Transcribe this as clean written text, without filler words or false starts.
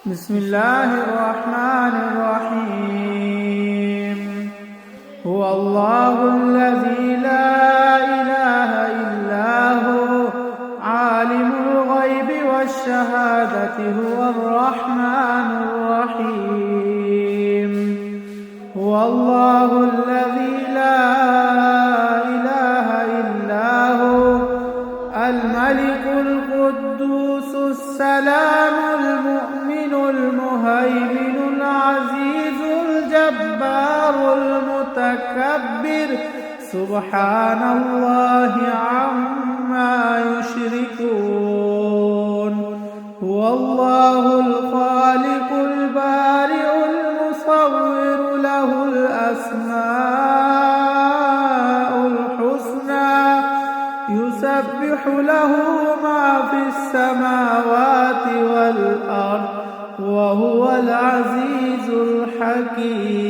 بسم الله الرحمن الرحيم. هو الله الذي لا إله إلا هو عالم الغيب والشهادة هو الرحمن الرحيم. هو الله الذي لا إله إلا هو الملك القدوس السلام المؤمن المهيمن العزيز الجبار المتكبر سبحان الله عما يشركون. هو الله الخالق البارئ المصور له الأسماء الحسنى يسبح له ما في السماوات والأرض وهو العزيز الحكيم.